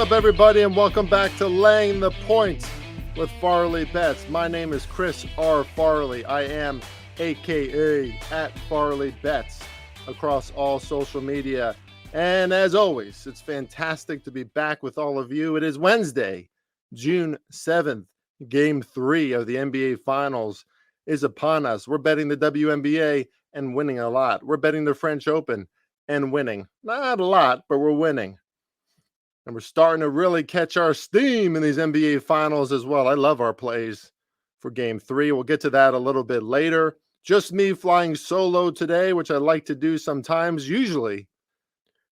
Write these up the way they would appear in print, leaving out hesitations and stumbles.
up, everybody, and welcome back to Laying the Points with Farley Bets. My name is Chris R. Farley. I am AKA at Farley Bets across all social media. And as always, it's fantastic to be back with all of you. It is Wednesday, June 7th. Game 3 of the NBA Finals is upon us. We're betting the WNBA and winning a lot. We're betting the French Open and winning. Not a lot, but we're winning. And we're starting to really catch our steam in these NBA Finals as well. I love our plays for Game 3. We'll get to that a little bit later. Just me flying solo today, which I like to do sometimes, usually.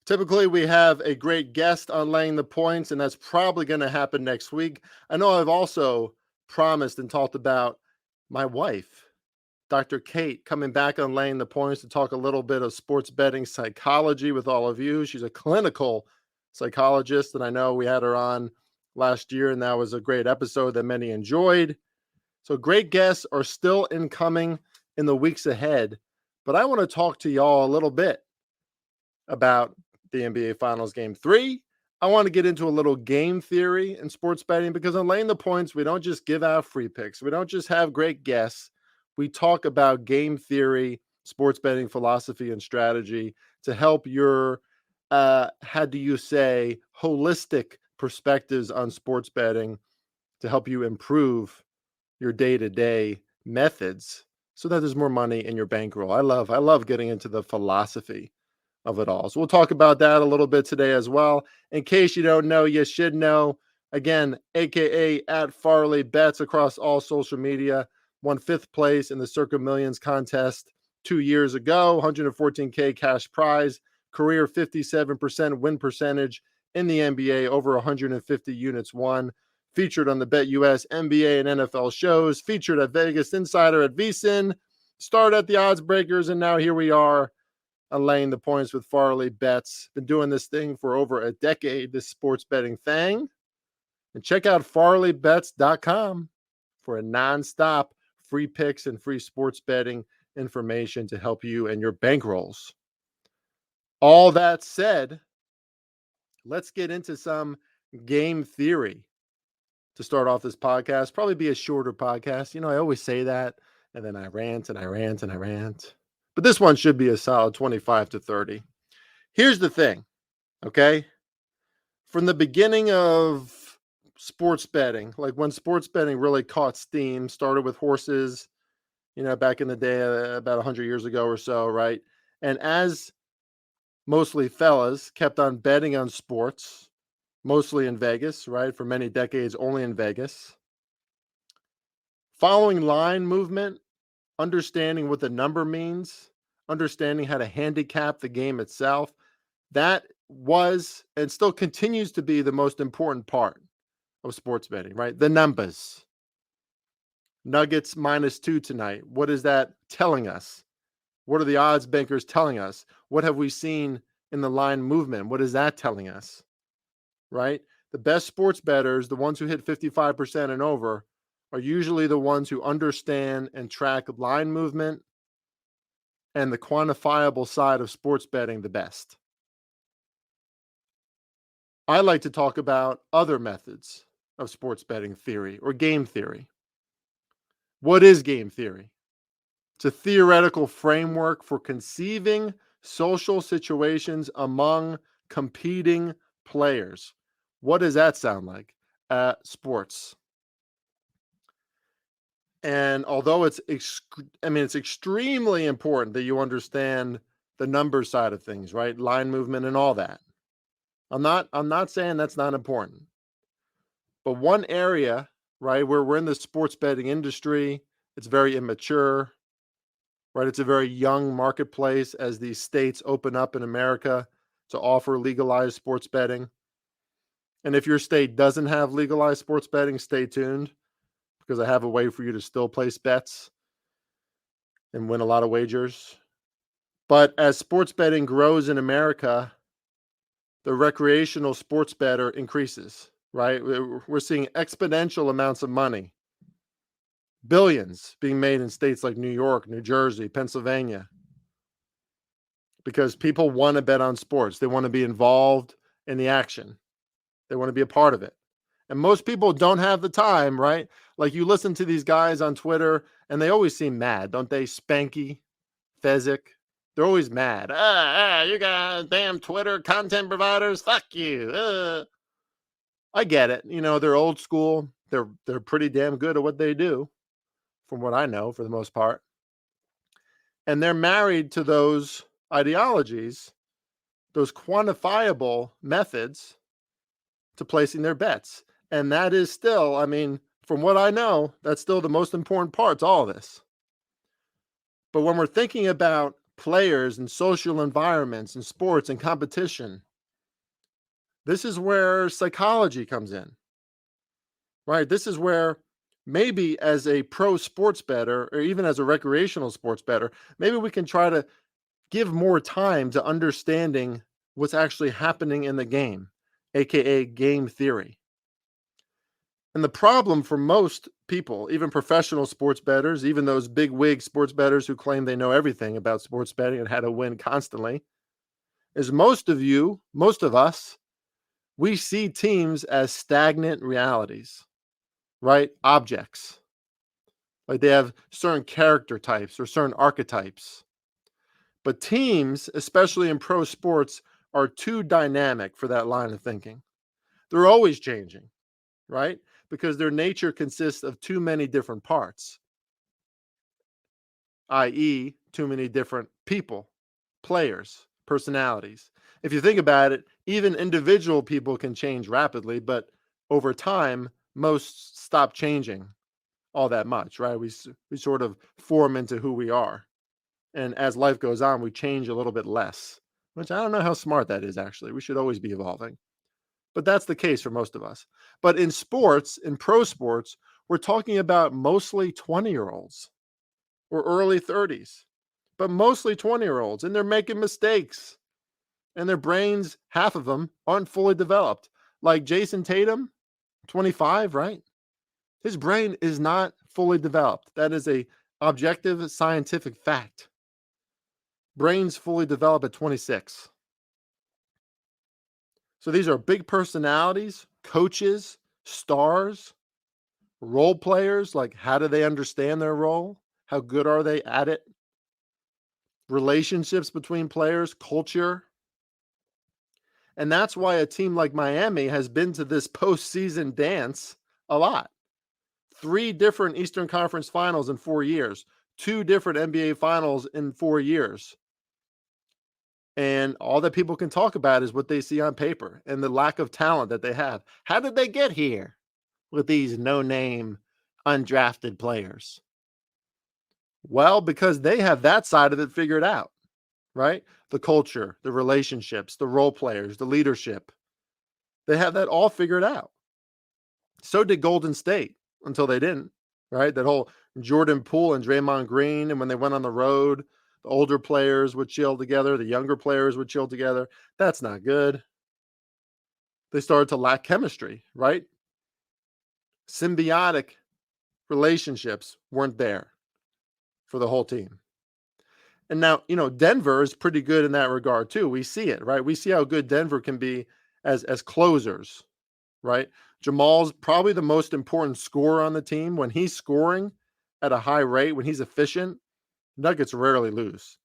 Typically, we have a great guest on Laying the Points, and that's probably going to happen next week. I know I've also promised and talked about my wife, Dr. Kate, coming back on Laying the Points to talk a little bit of sports betting psychology with all of you. She's a clinical psychologist, and I know we had her on last year, and that was a great episode that many enjoyed. So great guests are still incoming in the weeks ahead, but I want to talk to y'all a little bit about the NBA Finals Game 3. I want to get into a little game theory in sports betting because on Laying the Points, we don't just give out free picks. We don't just have great guests. We talk about game theory, sports betting philosophy, and strategy to help your, how do you say, holistic perspectives on sports betting to help you improve your day-to-day methods so that there's more money in your bankroll. I love getting into the philosophy of it all. So we'll talk about that a little bit today as well. In case you don't know, you should know. Again, AKA at Farley Bets across all social media. Won 5th place in the Circa Millions contest 2 years ago. $114K cash prize. Career 57% win percentage in the NBA. Over 150 units won. Featured on the BetUS, NBA, and NFL shows. Featured at Vegas Insider at VSiN. Started at the Odds Breakers, and now here we are on Laying the Points with Farley Bets. Been doing this thing for over a decade, this sports betting thing. And check out farleybets.com for a nonstop free picks and free sports betting information to help you and your bankrolls. All that said, let's get into some game theory to start off this podcast. Probably be a shorter podcast. You know, I always say that, and then I rant and I rant and I rant. But this one should be a solid 25 to 30. Here's the thing, okay? From the beginning of sports betting, like when sports betting really caught steam, started with horses, you know, back in the day, about 100 years ago or so, right? And as mostly fellas kept on betting on sports, mostly in Vegas, right? For many decades, only in Vegas. Following line movement, understanding what the number means, understanding how to handicap the game itself, that was and still continues to be the most important part of sports betting, right? The numbers. Nuggets -2 tonight. What is that telling us? What are the odds bankers telling us? What have we seen in the line movement? What is that telling us, right? The best sports bettors, the ones who hit 55% and over, are usually the ones who understand and track line movement and the quantifiable side of sports betting the best. I like to talk about other methods of sports betting theory or game theory. What is game theory? It's a theoretical framework for conceiving social situations among competing players. What does that sound like? Sports. And although it's extremely important that you understand the number side of things, right? Line movement and all that. I'm not saying that's not important. But one area, right, where we're in the sports betting industry, it's very immature, right? It's a very young marketplace as these states open up in America to offer legalized sports betting. And if your state doesn't have legalized sports betting, stay tuned, because I have a way for you to still place bets and win a lot of wagers. But as sports betting grows in America, the recreational sports bettor increases, right? We're seeing exponential amounts of money, billions being made in states like New York, New Jersey, Pennsylvania, because people want to bet on sports. They want to be involved in the action. They want to be a part of it. And most people don't have the time, right? Like you listen to these guys on Twitter and they always seem mad, don't they? Spanky, Fezzik. They're always mad. You guys, damn Twitter content providers. Fuck you. I get it. You know, they're old school. They're pretty damn good at what they do, from what I know, for the most part. And they're married to those ideologies, those quantifiable methods to placing their bets. And that is still, I mean, from what I know, that's still the most important part to all of this. But when we're thinking about players and social environments and sports and competition, this is where psychology comes in, right? This is where maybe as a pro sports bettor or even as a recreational sports bettor, maybe we can try to give more time to understanding what's actually happening in the game, aka game theory. And the problem for most people, even professional sports bettors, even those big wig sports bettors who claim they know everything about sports betting and how to win constantly, is most of us, we see teams as stagnant realities, right? Objects. Like they have certain character types or certain archetypes. But teams, especially in pro sports, are too dynamic for that line of thinking. They're always changing, right? Because their nature consists of too many different parts, i.e., too many different people, players, personalities. If you think about it, even individual people can change rapidly, but over time, most stop changing all that much, right? We sort of form into who we are. And as life goes on, we change a little bit less, which I don't know how smart that is, actually. We should always be evolving. But that's the case for most of us. But in sports, in pro sports, we're talking about mostly 20-year-olds or early 30s, but mostly 20-year-olds, and they're making mistakes. And their brains, half of them, aren't fully developed. Like Jason Tatum, 25, right? His brain is not fully developed. That is a objective scientific fact. Brains fully develop at 26. So these are big personalities, coaches, stars, role players. Like, how do they understand their role? How good are they at it? Relationships between players, culture. And that's why a team like Miami has been to this postseason dance a lot. 3 different Eastern Conference finals in 4 years, 2 different NBA finals in 4 years. And all that people can talk about is what they see on paper and the lack of talent that they have. How did they get here with these no-name, undrafted players? Well, because they have that side of it figured out, right? The culture, the relationships, the role players, the leadership. They have that all figured out. So did Golden State until they didn't, right? That whole Jordan Poole and Draymond Green, and when they went on the road, the older players would chill together, the younger players would chill together. That's not good. They started to lack chemistry, right? Symbiotic relationships weren't there for the whole team. And now, Denver is pretty good in that regard too. We see it, right? We see how good Denver can be as closers, right? Jamal's probably the most important scorer on the team. When he's scoring at a high rate, when he's efficient, Nuggets rarely lose.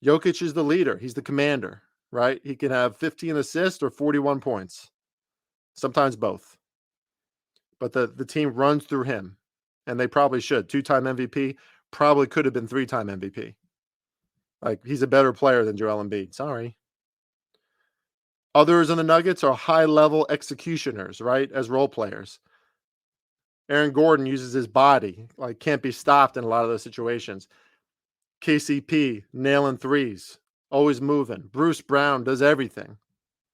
Jokic is the leader. He's the commander, right? He can have 15 assists or 41 points, sometimes both. But the team runs through him, and they probably should. 2-time MVP, probably could have been 3-time MVP. Like, he's a better player than Joel Embiid. Sorry. Others in the Nuggets are high-level executioners, right, as role players. Aaron Gordon uses his body, like can't be stopped in a lot of those situations. KCP, nailing threes, always moving. Bruce Brown does everything.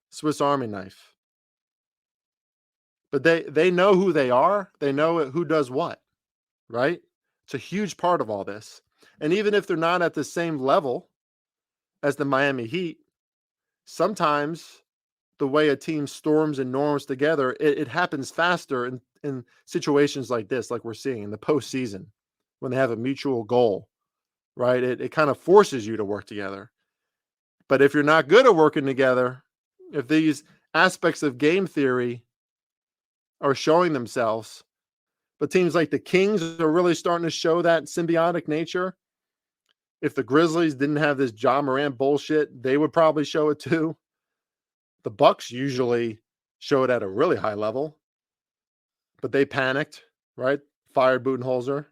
Swiss Army knife. But they know who they are. They know who does what, right? It's a huge part of all this. And even if they're not at the same level as the Miami Heat, sometimes the way a team storms and norms together, it happens faster in situations like this, like we're seeing in the postseason, when they have a mutual goal, right? It kind of forces you to work together. But if you're not good at working together, if these aspects of game theory are showing themselves. But teams like the Kings are really starting to show that symbiotic nature. If the Grizzlies didn't have this Ja Morant bullshit, they would probably show it too. The Bucks usually show it at a really high level, but they panicked, right? Fired Budenholzer.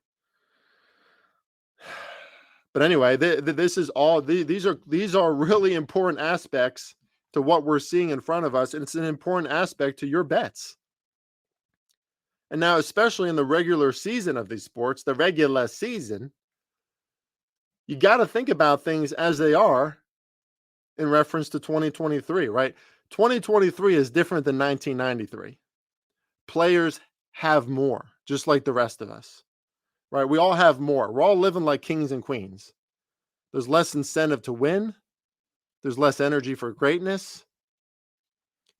But anyway, this is all these are really important aspects to what we're seeing in front of us, and it's an important aspect to your bets. And now, especially in the regular season of these sports, the regular season, you got to think about things as they are in reference to 2023, right? 2023 is different than 1993. Players have more, just like the rest of us, right? We all have more. We're all living like kings and queens. There's less incentive to win. There's less energy for greatness.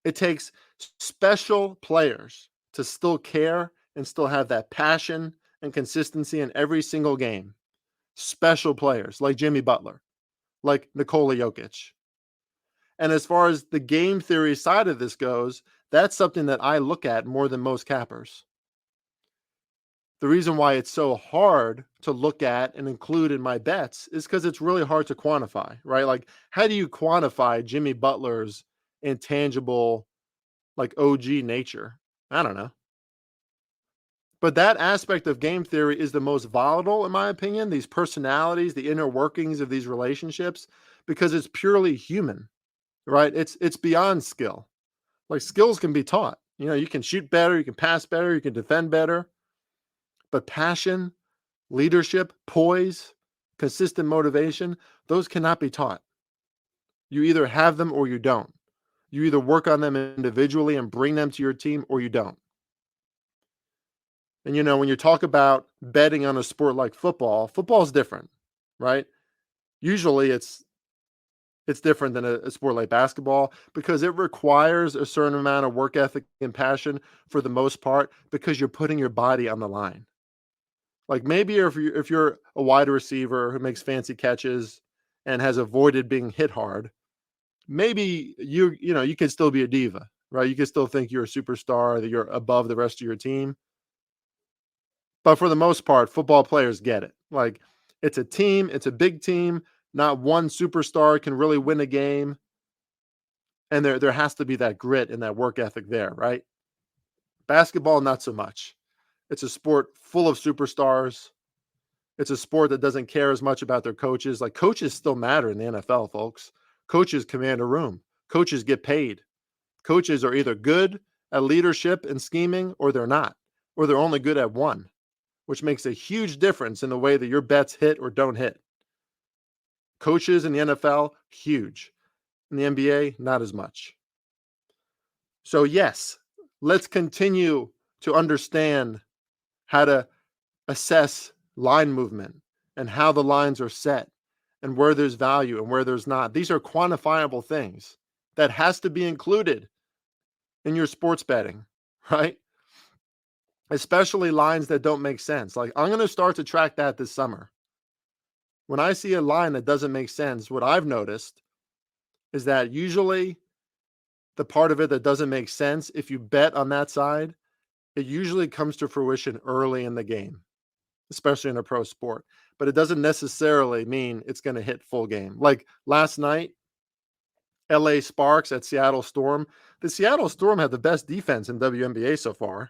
It takes special players to still care and still have that passion and consistency in every single game. Special players like Jimmy Butler, like Nikola Jokic. And as far as the game theory side of this goes, that's something that I look at more than most cappers. The reason why it's so hard to look at and include in my bets is because it's really hard to quantify, right? Like, how do you quantify Jimmy Butler's intangible, like OG nature? I don't know. But that aspect of game theory is the most volatile, in my opinion, these personalities, the inner workings of these relationships, because it's purely human, right? It's beyond skill. Like, skills can be taught. You know, you can shoot better, you can pass better, you can defend better. But passion, leadership, poise, consistent motivation, those cannot be taught. You either have them or you don't. You either work on them individually and bring them to your team or you don't. And, you know, when you talk about betting on a sport like football, football is different, right? Usually it's different than a sport like basketball because it requires a certain amount of work ethic and passion for the most part because you're putting your body on the line. Like, maybe if you're a wide receiver who makes fancy catches and has avoided being hit hard, maybe you know you can still be a diva, right? You can still think you're a superstar, that you're above the rest of your team. But for the most part, football players get it. Like, it's a team, it's a big team. Not one superstar can really win a game, and there has to be that grit and that work ethic there, right? Basketball, not so much. It's a sport full of superstars. It's a sport that doesn't care as much about their coaches. Like, coaches still matter in the NFL, folks. Coaches command a room. Coaches get paid. Coaches are either good at leadership and scheming or they're not, or they're only good at one, which makes a huge difference in the way that your bets hit or don't hit. Coaches in the NFL, huge. In the NBA, not as much. So yes, let's continue to understand how to assess line movement and how the lines are set and where there's value and where there's not. These are quantifiable things that has to be included in your sports betting, right? Especially lines that don't make sense. Like, I'm going to start to track that this summer. When I see a line that doesn't make sense, what I've noticed is that usually the part of it that doesn't make sense, if you bet on that side, it usually comes to fruition early in the game, especially in a pro sport. But it doesn't necessarily mean it's going to hit full game. Like last night, LA Sparks at Seattle Storm. The Seattle Storm had the best defense in WNBA so far.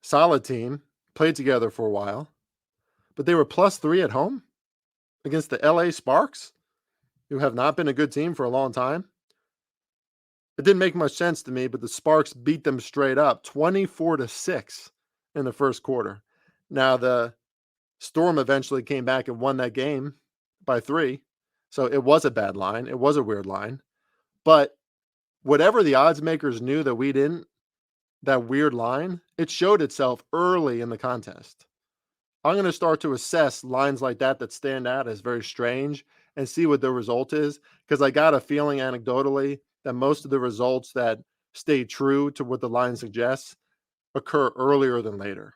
Solid team, played together for a while, but they were +3 at home against the LA Sparks, who have not been a good team for a long time. It didn't make much sense to me, but the Sparks beat them straight up 24-6 in the first quarter. Now, the Storm eventually came back and won that game by 3. So it was a bad line. It was a weird line. But whatever the odds makers knew that we didn't, that weird line, it showed itself early in the contest. I'm going to start to assess lines like that stand out as very strange and see what the result is, because I got a feeling anecdotally that most of the results that stay true to what the line suggests occur earlier than later.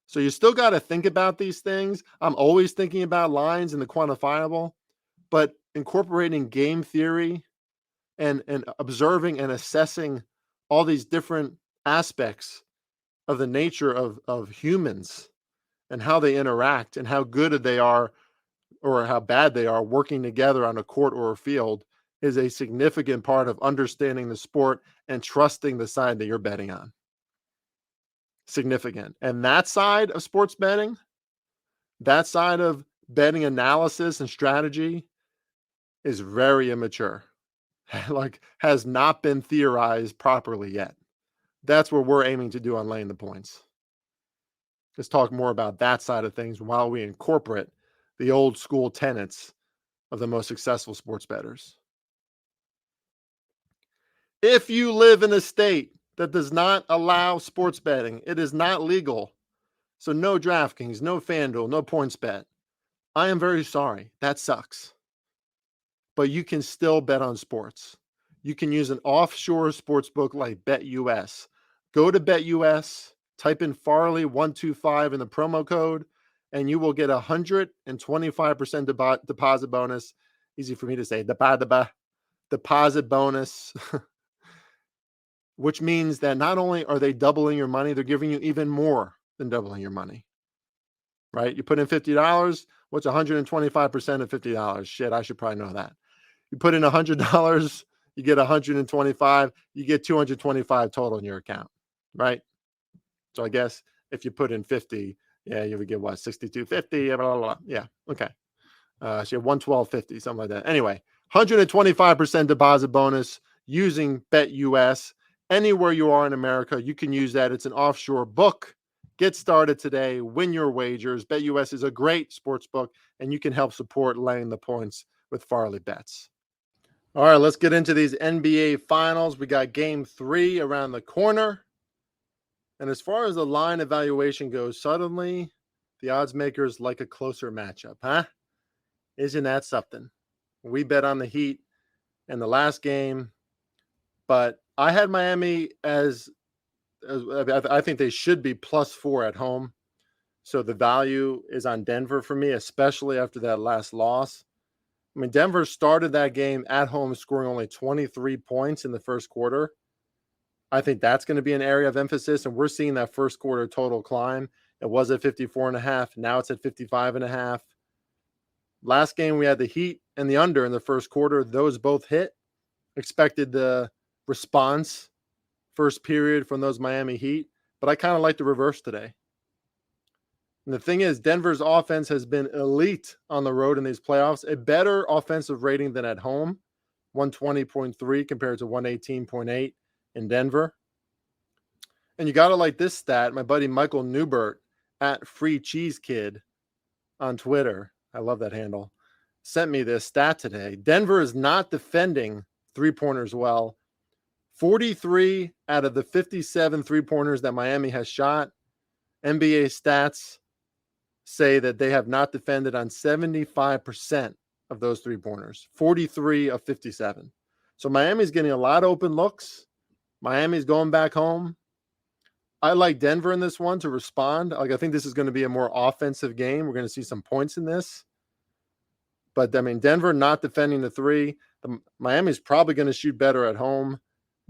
So you still got to think about these things. I'm always thinking about lines and the quantifiable, but incorporating game theory and observing and assessing all these different aspects of the nature of humans and how they interact and how good they are or how bad they are working together on a court or a field is a significant part of understanding the sport and trusting the side that you're betting on. Significant. And that side of sports betting, that side of betting analysis and strategy is very immature. Like has not been theorized properly yet. That's what we're aiming to do on Laying the Points. Let's talk more about that side of things while we incorporate the old school tenets of the most successful sports bettors. If you live in a state that does not allow sports betting, it is not legal. So no DraftKings, no FanDuel, no PointsBet. I am very sorry. That sucks. But you can still bet on sports. You can use an offshore sports book like BetUS. Go to BetUS, type in Farley125 in the promo code, and you will get 125% deposit bonus. Easy for me to say, deposit bonus, which means that not only are they doubling your money, they're giving you even more than doubling your money, right? You put in $50, what's 125% of $50? Shit, I should probably know that. You put in $100, you get 125, you get 225 total in your account, right? So I guess if you put in 50, yeah, you would get what, 62.50, blah, blah, blah. Yeah, okay. So you have 112.50, something like that. Anyway, 125% deposit bonus using BetUS. Anywhere you are in America, you can use that. It's an offshore book. Get started today. Win your wagers. BetUS is a great sports book, and you can help support Laying the Points with Farley Bets. All right, let's get into these NBA finals. We got game 3 around the corner. And as far as the line evaluation goes, suddenly the odds makers like a closer matchup, huh? Isn't that something? We bet on the Heat in the last game, but I had Miami as I think they should be +4 at home. So the value is on Denver for me, especially after that last loss. I mean, Denver started that game at home scoring only 23 points in the first quarter. I think that's going to be an area of emphasis, and we're seeing that first quarter total climb. It was at 54.5. Now it's at 55.5. Last game, we had the Heat and the under in the first quarter. Those both hit. Expected the response first period from those Miami Heat, but I kind of like the reverse today. And the thing is, Denver's offense has been elite on the road in these playoffs. A better offensive rating than at home, 120.3 compared to 118.8 in Denver. And you got to like this stat. My buddy Michael Newbert at Free Cheese Kid on Twitter, I love that handle, sent me this stat today. Denver is not defending three-pointers well. 43 out of the 57 three-pointers that Miami has shot, NBA stats say that they have not defended on 75% of those three-pointers, 43 of 57. So Miami's getting a lot of open looks. Miami's going back home. I like Denver in this one to respond. Like, I think this is going to be a more offensive game. We're going to see some points in this. But, I mean, Denver not defending the three. Miami's probably going to shoot better at home.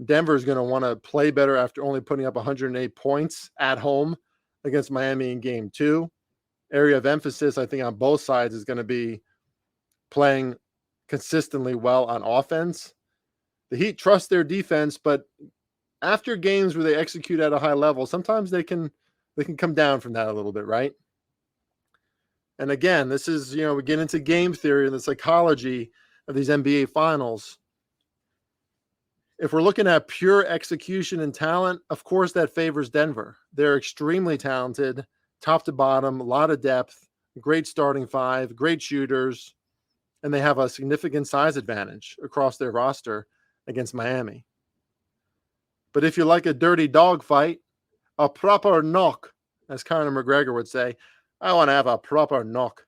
Denver is going to want to play better after only putting up 108 points at home against Miami in game 2. Area of emphasis, I think, on both sides is going to be playing consistently well on offense. The Heat trust their defense, but after games where they execute at a high level, sometimes they can come down from that a little bit, right? And again, this is, we get into game theory and the psychology of these NBA finals. If we're looking at pure execution and talent, of course that favors Denver. They're extremely talented, top to bottom, a lot of depth, great starting five, great shooters, and they have a significant size advantage across their roster against Miami. But if you like a dirty dog fight, a proper knock, as Conor McGregor would say, I want to have a proper knock.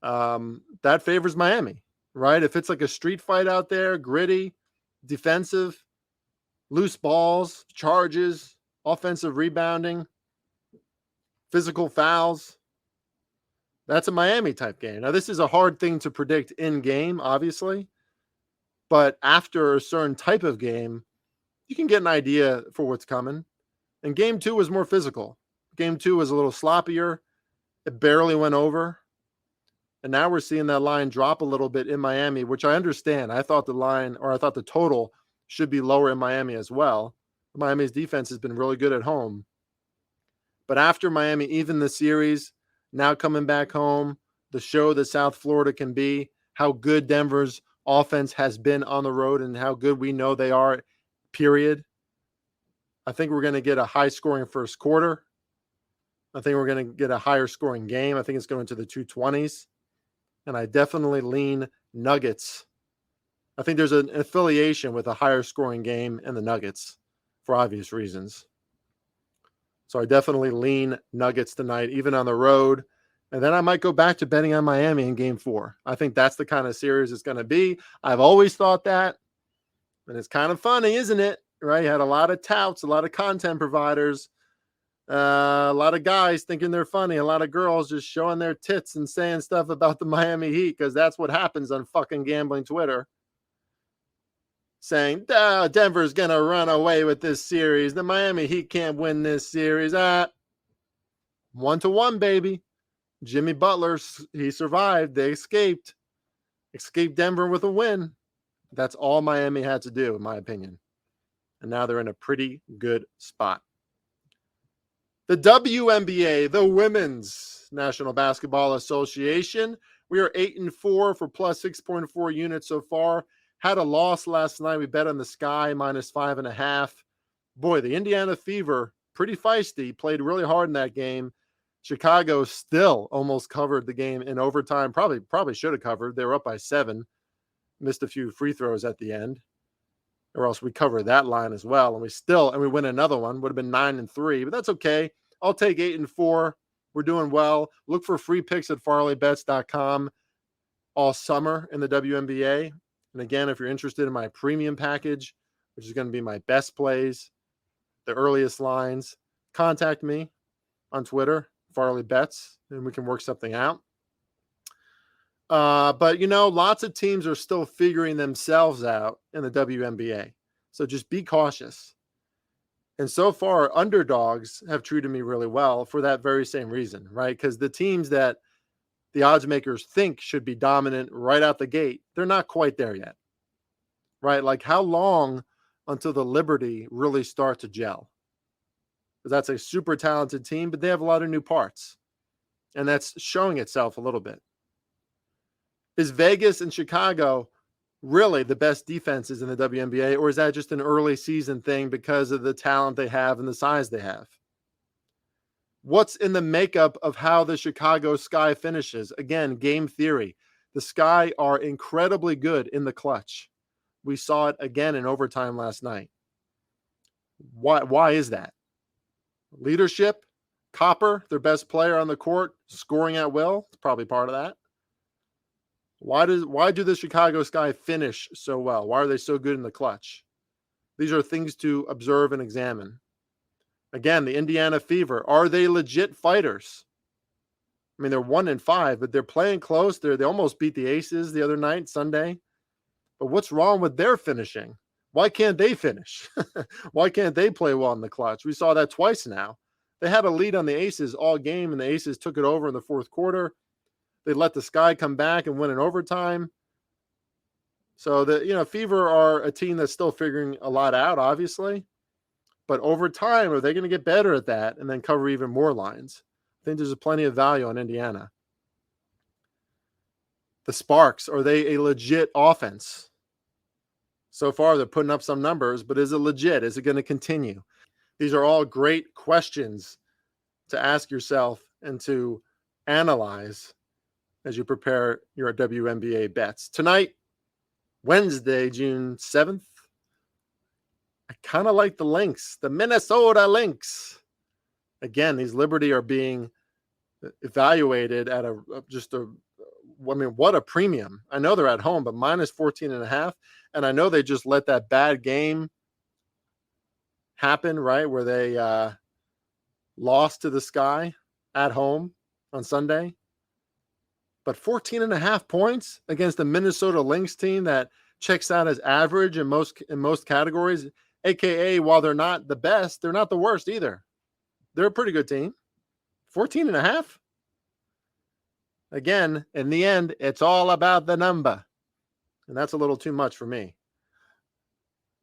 That favors Miami, right? If it's like a street fight out there, gritty, defensive, loose balls, charges, offensive rebounding, physical fouls, that's a Miami type game. Now, this is a hard thing to predict in game, obviously, But after a certain type of game, you can get an idea for what's coming. And game 2 was more physical. Game 2 was a little sloppier. It barely went over. And now we're seeing that line drop a little bit in Miami, which I understand. I thought the total should be lower in Miami as well. Miami's defense has been really good at home. But after Miami even the series, now coming back home, the show that South Florida can be, how good Denver's offense has been on the road and how good we know they are, period. I think we're going to get a high-scoring first quarter. I think we're going to get a higher-scoring game. I think it's going to the 220s. And I definitely lean Nuggets. I think there's an affiliation with a higher-scoring game and the Nuggets for obvious reasons. So I definitely lean Nuggets tonight, even on the road. And then I might go back to betting on Miami in game 4. I think that's the kind of series it's going to be. I've always thought that. And it's kind of funny, isn't it? Right? You had a lot of touts, a lot of content providers, a lot of guys thinking they're funny, a lot of girls just showing their tits and saying stuff about the Miami Heat because that's what happens on fucking gambling Twitter. Saying, Denver's going to run away with this series. The Miami Heat can't win this series. 1-1, baby. Jimmy Butler, he survived. They escaped. Escaped Denver with a win. That's all Miami had to do, in my opinion. And now they're in a pretty good spot. The WNBA, the Women's National Basketball Association. We are 8-4 for plus 6.4 units so far. Had a loss last night. We bet on the Sky minus 5.5. Boy, the Indiana Fever, pretty feisty. Played really hard in that game. Chicago still almost covered the game in overtime. Probably should have covered. They were up by 7. Missed a few free throws at the end. Or else we cover that line as well. And we win another one. Would have been 9-3. But that's okay. I'll take 8-4. We're doing well. Look for free picks at farleybets.com all summer in the WNBA. And again, if you're interested in my premium package, which is going to be my best plays, the earliest lines, contact me on Twitter, Farley Bets, and we can work something out. But, lots of teams are still figuring themselves out in the WNBA. So just be cautious. And so far, underdogs have treated me really well for that very same reason, right? Because the teams that the odds makers think should be dominant right out the gate, they're not quite there yet, right? Like how long until the Liberty really start to gel? Because that's a super talented team, but they have a lot of new parts. And that's showing itself a little bit. Is Vegas and Chicago really the best defenses in the WNBA, or is that just an early season thing because of the talent they have and the size they have? What's in the makeup of how the Chicago Sky finishes? Again, game theory. The Sky are incredibly good in the clutch. We saw it again in overtime last night. Why is that? Leadership? Copper, their best player on the court, scoring at will. It's probably part of that. Why do the Chicago Sky finish so well? Why are they so good in the clutch? These are things to observe and examine. Again, the Indiana Fever. Are they legit fighters? I mean, they're 1-5, but they're playing close. They almost beat the Aces the other night, Sunday. But what's wrong with their finishing? Why can't they finish? Why can't they play well in the clutch? We saw that twice now. They had a lead on the Aces all game, and the Aces took it over in the fourth quarter. They let the Sky come back and win in overtime. So the Fever are a team that's still figuring a lot out, obviously. But over time, are they going to get better at that and then cover even more lines? I think there's plenty of value on Indiana. The Sparks, are they a legit offense? So far, they're putting up some numbers, but is it legit? Is it going to continue? These are all great questions to ask yourself and to analyze as you prepare your WNBA bets. Tonight, Wednesday, June 7th, I kind of like the Lynx, the Minnesota Lynx. Again, these Liberty are being evaluated at what a premium. I know they're at home, but minus 14.5. And I know they just let that bad game happen, right? Where they lost to the Sky at home on Sunday. But 14.5 points against the Minnesota Lynx team that checks out as average in most categories. AKA, while they're not the best, they're not the worst either. They're a pretty good team. 14.5. Again, in the end, it's all about the number. And that's a little too much for me.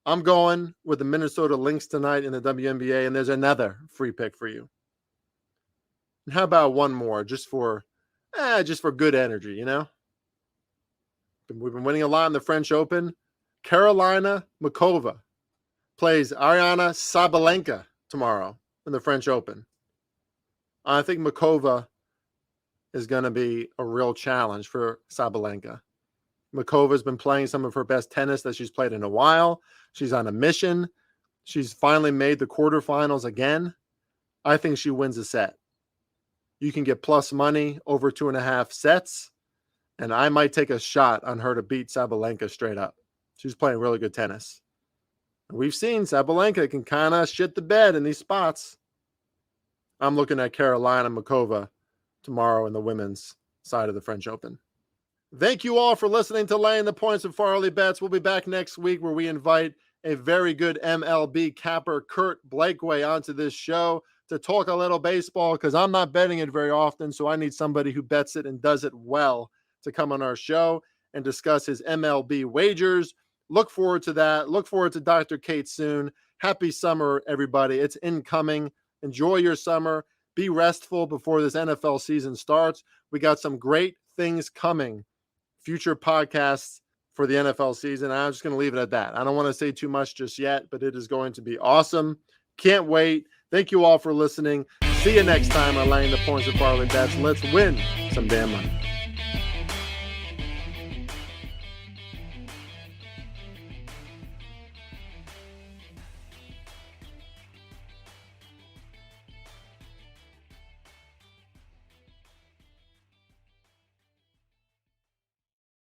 I'm going with the Minnesota Lynx tonight in the WNBA, and there's another free pick for you. And how about one more, just for good energy, you know? We've been winning a lot in the French Open. Karolina Muchova plays Ariana Sabalenka tomorrow in the French Open. I think Muchova is going to be a real challenge for Sabalenka. Muchova's been playing some of her best tennis that she's played in a while. She's on a mission. She's finally made the quarterfinals again. I think she wins a set. You can get plus money over 2.5 sets, and I might take a shot on her to beat Sabalenka straight up. She's playing really good tennis. We've seen Sabalenka can kind of shit the bed in these spots. I'm looking at Karolina Muchova tomorrow in the women's side of the French Open. Thank you all for listening to Laying the Points with Farley Bets. We'll be back next week where we invite a very good MLB capper, Kurt Blakeway, onto this show to talk a little baseball because I'm not betting it very often, so I need somebody who bets it and does it well to come on our show and discuss his MLB wagers. Look forward to that. Look forward to Dr. Kate soon. Happy summer, everybody. It's incoming. Enjoy your summer. Be restful before this NFL season starts. We got some great things coming. Future podcasts for the NFL season. I'm just going to leave it at that. I don't want to say too much just yet, but it is going to be awesome. Can't wait. Thank you all for listening. See you next time on Laying the Points with Farley Bets. Let's win some damn money.